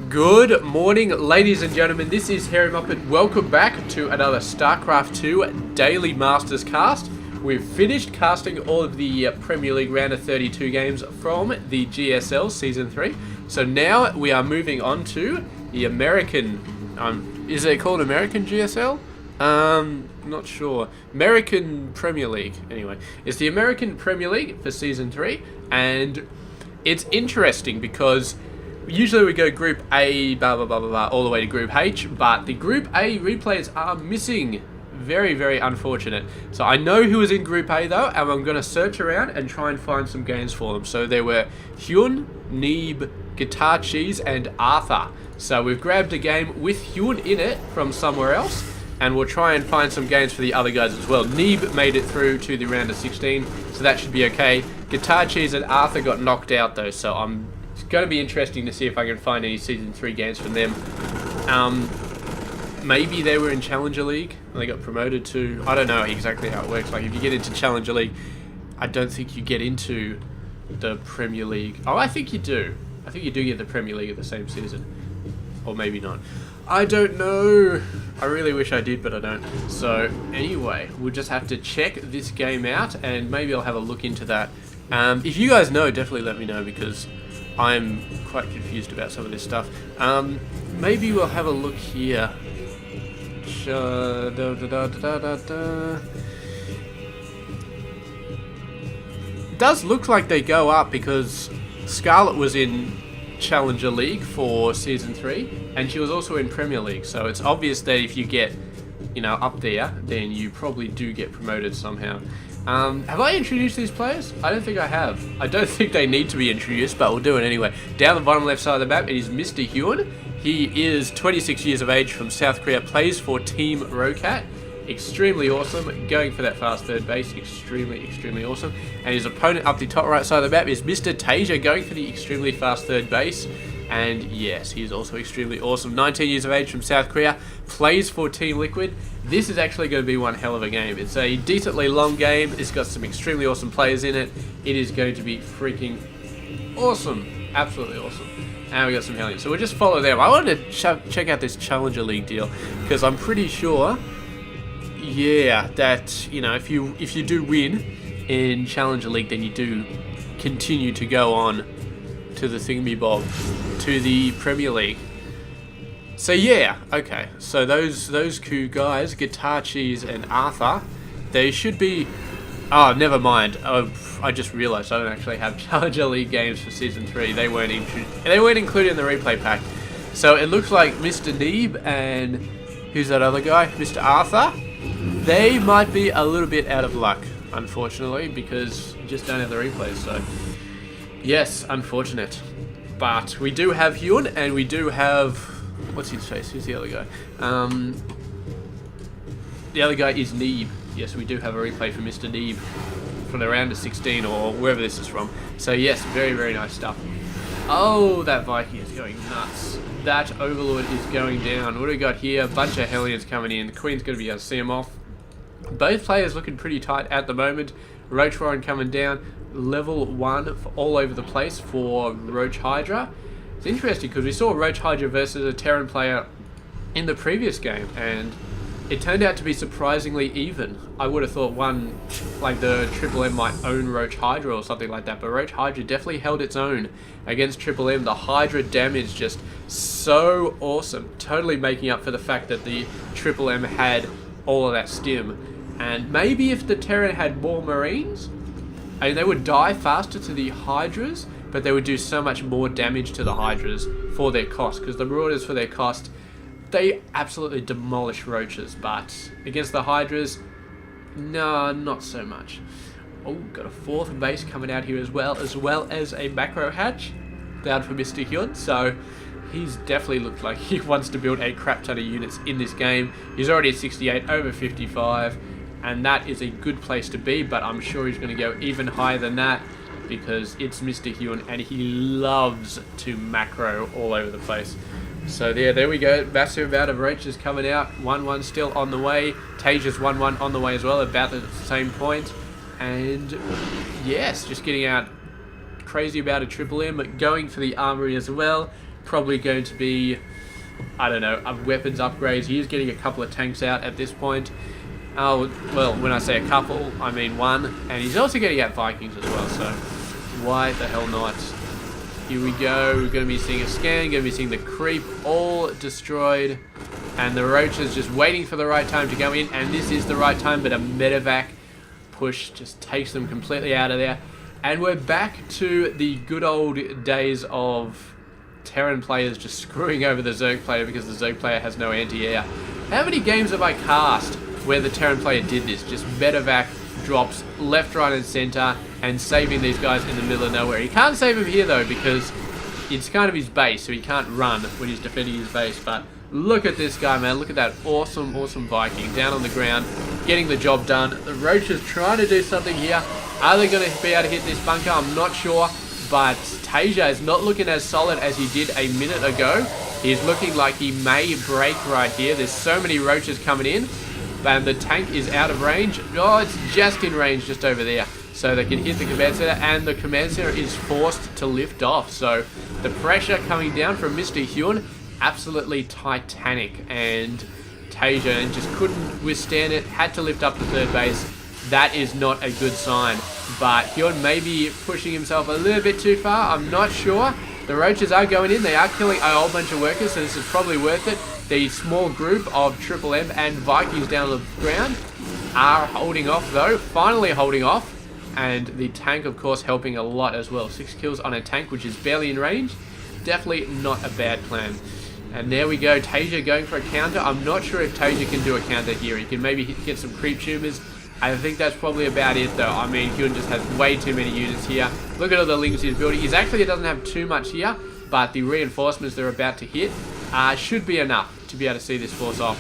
Good morning, ladies and gentlemen. This is Harry Muppet. Welcome back to another Starcraft 2 Daily Masters cast. We've finished casting all of the Premier League round of 32 games from the GSL Season 3. So now we are moving on to the American... is it called American GSL? Not sure. American Premier League. Anyway, it's the American Premier League for Season 3. And it's interesting because... usually we go Group A, blah, blah, blah, blah, blah, all the way to Group H, but the Group A replays are missing. Very, very unfortunate. So I know who was in Group A, though, and I'm going to search around and try and find some games for them. So there were HyuN, Neeb, Guitar Cheese, and Arthur. So we've grabbed a game with HyuN in it from somewhere else, and we'll try and find some games for the other guys as well. Neeb made it through to the round of 16, so that should be okay. Guitar Cheese and Arthur got knocked out, though, so it's going to be interesting to see if I can find any Season 3 games from them. Maybe they were in Challenger League and they got promoted to... I don't know exactly how it works. Like, if you get into Challenger League, I don't think you get into the Premier League. Oh, I think you do. I think you do get the Premier League at the same season. Or maybe not. I don't know. I really wish I did, but I don't. So, anyway, we'll just have to check this game out and maybe I'll have a look into that. If you guys know, definitely let me know because... I'm quite confused about some of this stuff. Maybe we'll have a look here. Does look like they go up because Scarlett was in Challenger League for Season 3 and she was also in Premier League. So it's obvious that if you get, up there, then you probably do get promoted somehow. Have I introduced these players? I don't think I have. I don't think they need to be introduced, but we'll do it anyway. Down the bottom left side of the map, it is Mr. HyuN. He is 26 years of age from South Korea, plays for Team Rocat. Extremely awesome, going for that fast third base, extremely, extremely awesome. And his opponent up the top right side of the map is Mr. TaeJa, going for the extremely fast third base. And yes, he is also extremely awesome. 19 years of age from South Korea, plays for Team Liquid. This is actually going to be one hell of a game. It's a decently long game. It's got some extremely awesome players in it. It is going to be freaking awesome. Absolutely awesome. And we got some Hellions. So we'll just follow them. I wanted to check out this Challenger League deal because I'm pretty sure, yeah, that, if you do win in Challenger League, then you do continue to go on to the thingamabob, to the Premier League. So yeah, okay. So those two guys, Guitar Cheese and Arthur, they should be... Oh, never mind. I just realised I don't actually have Challenger League games for Season 3. They weren't included in the replay pack. So it looks like Mr. Neeb and... who's that other guy? Mr. Arthur? They might be a little bit out of luck, unfortunately, because you just don't have the replays, so... Yes, unfortunate. But we do have HyuN and we do have... what's his face? Who's the other guy? The other guy is Neeb. Yes, we do have a replay for Mr. Neeb from the round of 16 or wherever this is from. So yes, very, very nice stuff. Oh, that Viking is going nuts. That Overlord is going down. What do we got here? A bunch of Hellions coming in. The Queen's going to be able to see them off. Both players looking pretty tight at the moment. Roach Warren coming down. Level 1 for all over the place for Roach Hydra. It's interesting because we saw Roach Hydra versus a Terran player in the previous game and it turned out to be surprisingly even. I would have thought one, like the Triple M might own Roach Hydra or something like that, but Roach Hydra definitely held its own against Triple M. The Hydra damage just so awesome, totally making up for the fact that the Triple M had all of that stim. And maybe if the Terran had more Marines, I mean, they would die faster to the Hydras, but they would do so much more damage to the Hydras for their cost, because the Marauders, for their cost, they absolutely demolish Roaches, but against the Hydras, no, not so much. Oh, got a fourth base coming out here as well as a macro hatch down for Mr. HyuN, so he's definitely looked like he wants to build a crap ton of units in this game. He's already at 68, over 55, and that is a good place to be, but I'm sure he's going to go even higher than that because it's Mr. HyuN and he loves to macro all over the place. So there we go. Massive amount of roaches coming out. 1-1 still on the way. TaeJa's 1-1 on the way as well, about the same point. And yes, just getting out crazy about a Triple M, going for the armory as well. probably going to be, I don't know, weapons upgrades. He is getting a couple of tanks out at this point. Oh, well, when I say a couple, I mean one. And he's also getting out Vikings as well, so why the hell not? Here we go. We're going to be seeing a scan, going to be seeing the creep all destroyed. And the roaches just waiting for the right time to go in. And this is the right time, but a medevac push just takes them completely out of there. And we're back to the good old days of Terran players just screwing over the Zerg player because the Zerg player has no anti-air. How many games have I cast where the Terran player did this? Just medevac drops left, right, and center and saving these guys in the middle of nowhere. He can't save him here though because it's kind of his base, so he can't run when he's defending his base. But look at this guy, man. Look at that awesome, awesome Viking down on the ground, getting the job done. The Roaches trying to do something here. Are they going to be able to hit this bunker? I'm not sure. But TaeJa is not looking as solid as he did a minute ago. He's looking like he may break right here. There's so many Roaches coming in. And the tank is out of range. Oh, it's just in range just over there. So they can hit the command center. And the command center is forced to lift off. So the pressure coming down from Mr. HyuN, absolutely titanic. And TaeJa just couldn't withstand it. Had to lift up the third base. That is not a good sign. But HyuN may be pushing himself a little bit too far. I'm not sure. The Roaches are going in. They are killing a whole bunch of workers, so this is probably worth it. The small group of Triple M and Vikings down on the ground are holding off, though. Finally holding off. And the tank, of course, helping a lot as well. 6 kills on a tank, which is barely in range. Definitely not a bad plan. And there we go. TaeJa going for a counter. I'm not sure if TaeJa can do a counter here. He can maybe get some creep tumors. I think that's probably about it though. I mean, HyuN just has way too many units here. Look at all the lings he's building. He doesn't have too much here, but the reinforcements they're about to hit should be enough to be able to see this force off.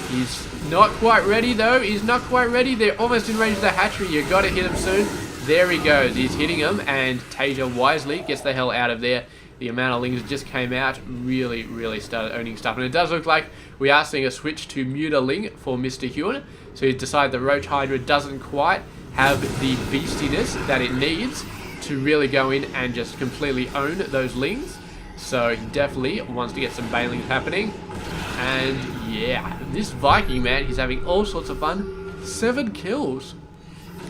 He's not quite ready though. He's not quite ready. They're almost in range of the hatchery. You got to hit him soon. There he goes. He's hitting him, and TaeJa wisely gets the hell out of there. The amount of lings just came out, really started owning stuff. And it does look like we are seeing a switch to Muta Ling for Mr. HyuN. So he's decided the Roach Hydra doesn't quite have the beastiness that it needs to really go in and just completely own those lings. So he definitely wants to get some bailings happening. And yeah, this Viking, man, he's having all sorts of fun. 7 kills.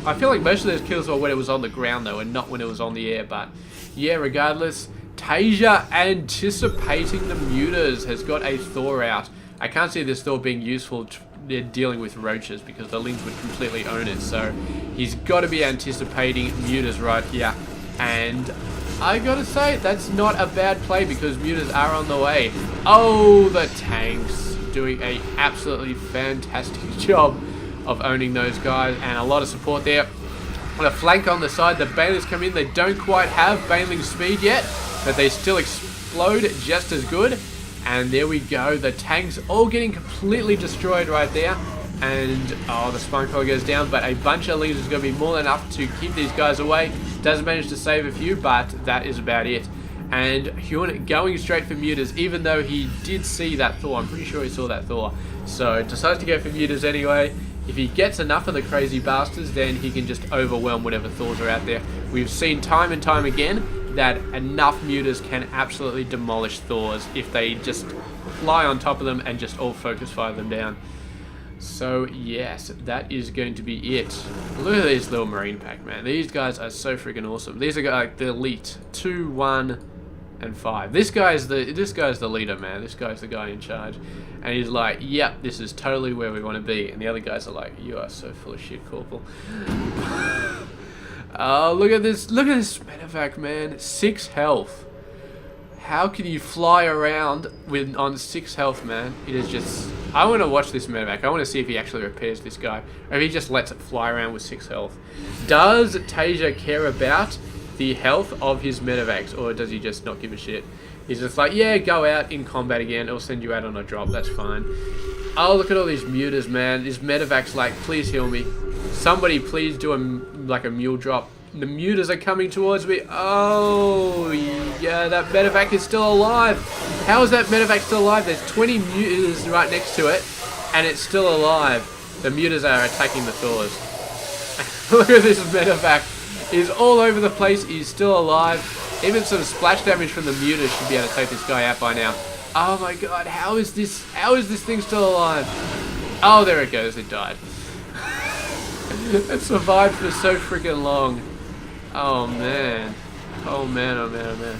I feel like most of those kills were when it was on the ground though, and not when it was on the air. But yeah, regardless, TaeJa anticipating the mutas has got a Thor out. I can't see this Thor being useful dealing with Roaches because the lings would completely own it. So he's got to be anticipating mutas right here. And I gotta say, that's not a bad play because mutas are on the way. Oh, the tanks doing a absolutely fantastic job of owning those guys, and a lot of support there. On a flank on the side, the Banelings come in. They don't quite have Baneling speed yet, but they still explode just as good. And there we go. The tanks all getting completely destroyed right there. And, oh, the Spine Crawler goes down, but a bunch of lings is going to be more than enough to keep these guys away. Does manage to save a few, but that is about it. And HyuN going straight for mutas, even though he did see that Thor. I'm pretty sure he saw that Thor. So, decides to go for mutas anyway. If he gets enough of the crazy bastards, then he can just overwhelm whatever Thors are out there. We've seen time and time again that enough mutas can absolutely demolish Thors if they just fly on top of them and just all focus fire them down. So yes, that is going to be it. Look at this little Marine pack, man. These guys are so freaking awesome. These are like the elite 2, 1, and 5. This guy's the leader, man. This guy's the guy in charge. And he's like, yep, this is totally where we want to be. And the other guys are like, you are so full of shit, Corporal. Oh, look at this medevac, man. 6 health. How can you fly around on 6 health, man? It is just... I want to watch this medevac. I want to see if he actually repairs this guy. Or if he just lets it fly around with 6 health. Does TaeJa care about the health of his medevacs? Or does he just not give a shit? He's just like, yeah, go out in combat again. It'll send you out on a drop. That's fine. Oh, look at all these mutas, man. This medevac's like, please heal me. Somebody please do a mule drop. The mutas are coming towards me. Oh, yeah, that medevac is still alive. How is that medevac still alive? There's 20 mutas right next to it, and it's still alive. The mutas are attacking the Thors. Look at this medevac. He's all over the place. He's still alive. Even some splash damage from the Muta should be able to take this guy out by now. Oh my god, how is this thing still alive? Oh, there it goes, it died. It survived for so freaking long. Oh man. Oh man, oh man, oh man.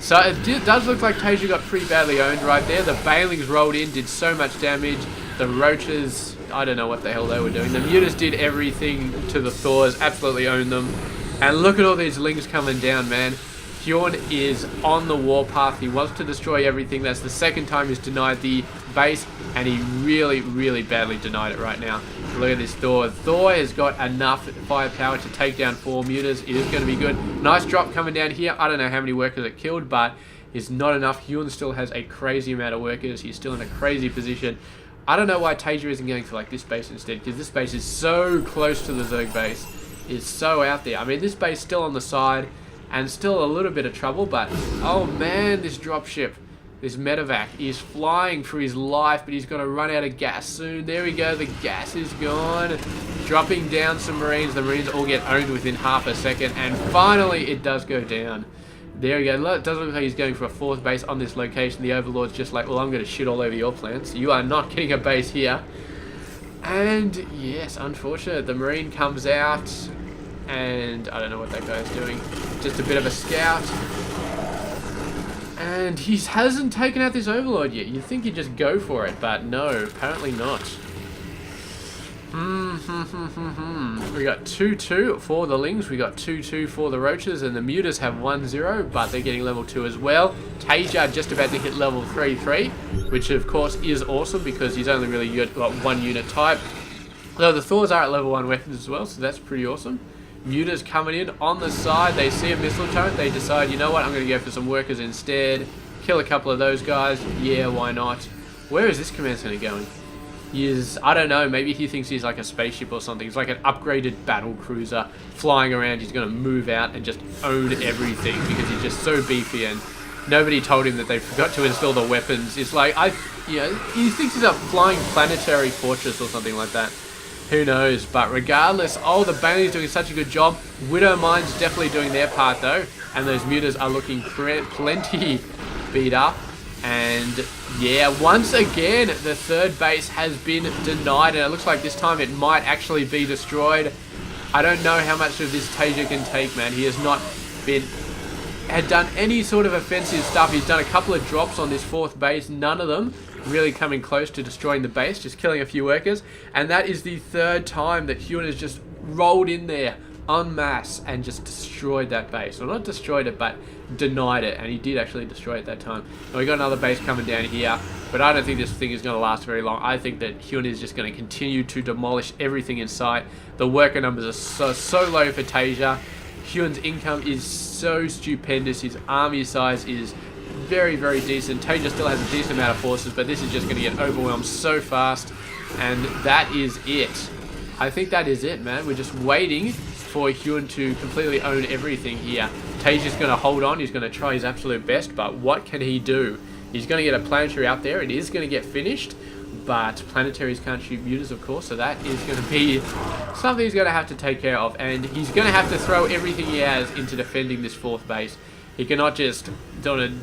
So it does look like TaeJa got pretty badly owned right there. The Bailings rolled in, did so much damage. The Roaches, I don't know what the hell they were doing. The Mutas did everything to the Thors, absolutely owned them. And look at all these Lings coming down, man. HyuN is on the warpath. He wants to destroy everything. That's the second time he's denied the base, and he really, really badly denied it right now. Look at this Thor. Thor has got enough firepower to take down 4 Mutas. It is going to be good. Nice drop coming down here. I don't know how many workers it killed, but it's not enough. HyuN still has a crazy amount of workers. He's still in a crazy position. I don't know why TaeJa isn't going for like this base instead, because this base is so close to the Zerg base. It's so out there. I mean, this base still on the side, and still a little bit of trouble, but oh man, this dropship, this medevac is flying for his life, but he's going to run out of gas soon. There we go, the gas is gone. Dropping down some Marines. The Marines all get owned within half a second, and finally it does go down. There we go. It doesn't look like he's going for a 4th base on this location. The Overlord's just like, well, I'm going to shit all over your plants. You are not getting a base here. And yes, unfortunate. The Marine comes out, and I don't know what that guy's doing. Just a bit of a scout. And he hasn't taken out this Overlord yet. You'd think he'd just go for it, but no, apparently not. We got 2-2 for the Lings. We got 2-2 for the Roaches, and the Mutas have 1-0, but they're getting level 2 as well. TaeJa just about to hit level 3-3, which of course is awesome because he's only really got 1 unit type. Though the Thors are at level 1 weapons as well, so that's pretty awesome. Mutas coming in on the side. They see a missile turret. They decide, you know what, I'm going to go for some workers instead. Kill a couple of those guys. Yeah, why not? Where is this command center going? I don't know, maybe he thinks he's like a spaceship or something. He's like an upgraded battle cruiser flying around. He's going to move out and just own everything because he's just so beefy, and nobody told him that they forgot to install the weapons. It's like, he thinks he's a flying planetary fortress or something like that. Who knows? But regardless, oh, the Bailey's doing such a good job. Widow Mine's definitely doing their part though, and those Mutas are looking plenty beat up. And yeah, once again, the 3rd base has been denied, and it looks like this time it might actually be destroyed. I don't know how much of this TaeJa can take, man. He has not had done any sort of offensive stuff. He's done a couple of drops on this 4th base, none of them really coming close to destroying the base, just killing a few workers. And that is the 3rd time that HyuN has just rolled in there en masse and just destroyed that base. Well, not destroyed it, but denied it, and he did actually destroy it that time. Now we got another base coming down here, but I don't think this thing is going to last very long. I think that HyuN is just going to continue to demolish everything in sight. The worker numbers are so low for TaeJa. HyuN's income is so stupendous. His army size is very, very decent. TaeJa still has a decent amount of forces, but this is just going to get overwhelmed so fast, and that is it. I think that is it, man. We're just waiting for HyuN to completely own everything here. TaeJa's going to hold on. He's going to try his absolute best, but what can he do? He's going to get a planetary out there. It is going to get finished, but planetaries can't shoot Mutas, of course, so that is going to be something he's going to have to take care of, and he's going to have to throw everything he has into defending this 4th base. He cannot just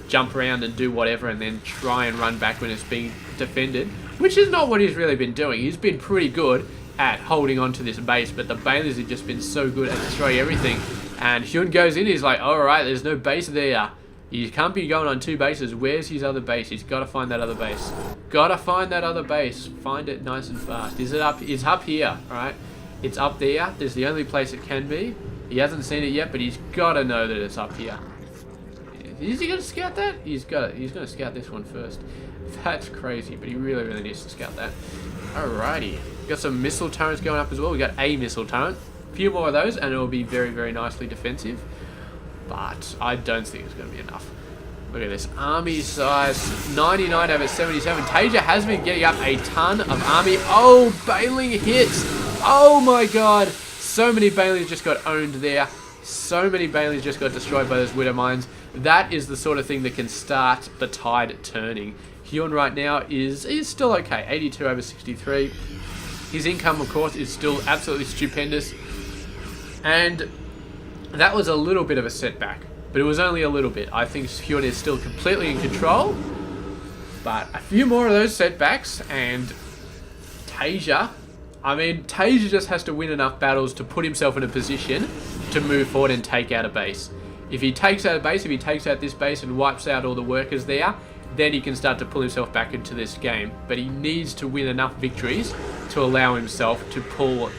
jump around and do whatever and then try and run back when it's being defended, which is not what he's really been doing. He's been pretty good at holding on to this base, but the Baileys have just been so good at destroying everything. And HyuN goes in, he's like, alright, there's no base there. He can't be going on 2 bases. Where's his other base? He's got to find that other base. Gotta find that other base. Find it nice and fast. Is it up? It's up here, alright? It's up there. There's the only place it can be. He hasn't seen it yet, but he's got to know that it's up here. Is he going to scout that? He's going to scout this one first. That's crazy, but he really, really needs to scout that. Alrighty. Got some missile turrets going up as well. We got a missile turret. A few more of those, and it will be very, very nicely defensive. But I don't think it's going to be enough. Look at this. Army size 99 over 77. TaeJa has been getting up a ton of army. Oh, Bailing hits. Oh my god. So many Bailings just got owned there. So many Bailings just got destroyed by those Widow Mines. That is the sort of thing that can start the tide turning. HyuN right now is still okay. 82 over 63. His income, of course, is still absolutely stupendous. And that was a little bit of a setback but it was only a little bit. I think HyuN is still completely in control, but a few more of those setbacks, and TaeJa, I mean, TaeJa just has to win enough battles to put himself in a position to move forward and take out a base. If he takes out a base, if he takes out this base and wipes out all the workers there, then he can start to pull himself back into this game. But he needs to win enough victories to allow himself to pull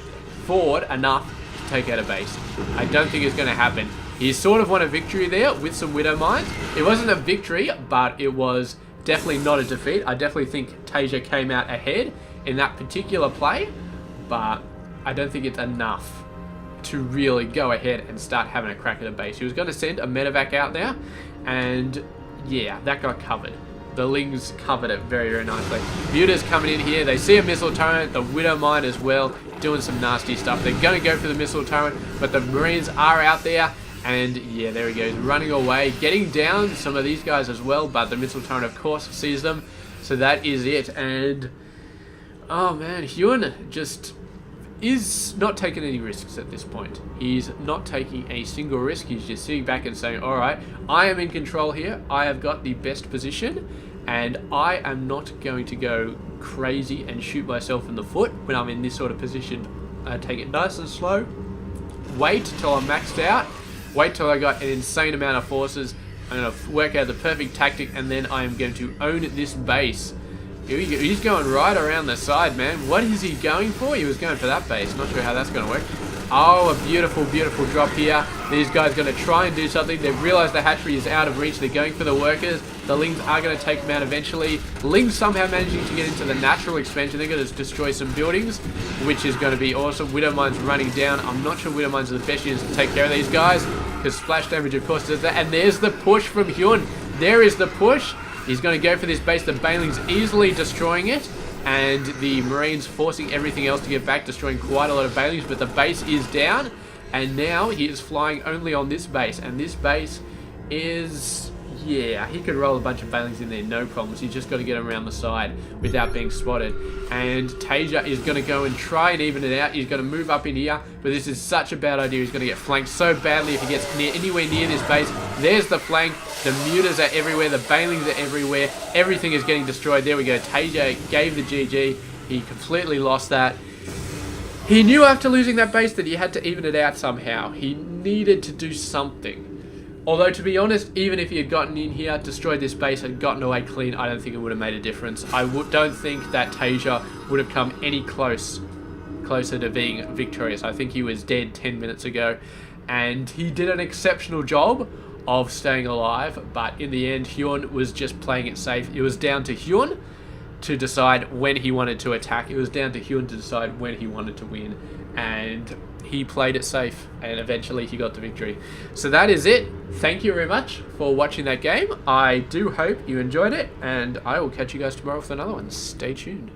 forward enough to take out a base. I don't think it's going to happen. He sort of won a victory there with some Widow Mines. It wasn't a victory, but it was definitely not a defeat. I definitely think TaeJa came out ahead in that particular play, but I don't think it's enough to really go ahead and start having a crack at a base. He was going to send a medevac out there, and yeah, that got covered. The Lings covered it very, very nicely. Muta's coming in here. They see a missile turret, the Widow Mine as well, doing some nasty stuff. They're going to go for the missile turret, but the Marines are out there, and yeah, there he goes, running away, getting down some of these guys as well, but the missile turret, of course, sees them. So that is it, and oh man, HyuN just is not taking any risks at this point. He's not taking a single risk. He's just sitting back and saying, alright, I am in control here. I have got the best position, and I am not going to go crazy and shoot myself in the foot when I'm in this sort of position. Take it nice and slow. Wait till I'm maxed out. Wait till I got an insane amount of forces. I'm going to work out the perfect tactic, and then I am going to own this base. He's going right around the side, man. What is he going for? He was going for that base. Not sure how that's going to work. Oh, a beautiful, beautiful drop here. These guys are going to try and do something. They've realized the hatchery is out of reach. They're going for the workers. The Lings are going to take them out eventually. Lings somehow managing to get into the natural expansion. They're going to destroy some buildings, which is going to be awesome. Widow Mines running down. I'm not sure Widow Mines are the best units to take care of these guys, because splash damage, of course, does that. And there's the push from HyuN. There is the push. He's going to go for this base. The Banelings easily destroying it, and the Marines forcing everything else to get back, destroying quite a lot of Banelings, but the base is down, and now he is flying only on this base, and this base is, yeah, he could roll a bunch of Banelings in there, no problems. He's just got to get around the side without being spotted, and TaeJa is going to go and try and even it out. He's going to move up in here, but this is such a bad idea. He's going to get flanked so badly if he gets anywhere near this base. There's the flank. The Mutas are everywhere. The Banelings are everywhere. Everything is getting destroyed. There we go. TaeJa gave the GG. He completely lost that. He knew after losing that base that he had to even it out somehow. He needed to do something. Although, to be honest, even if he had gotten in here, destroyed this base, and gotten away clean, I don't think it would have made a difference. I don't think that TaeJa would have come any closer to being victorious. I think he was dead 10 minutes ago. And he did an exceptional job of staying alive, but in the end HyuN was just playing it safe. It was down to HyuN to decide when he wanted to attack. It was down to HyuN to decide when he wanted to win, and he played it safe, and eventually he got the victory. So that is it. Thank you very much for watching that game. I do hope you enjoyed it, and I will catch you guys tomorrow with another one. Stay tuned.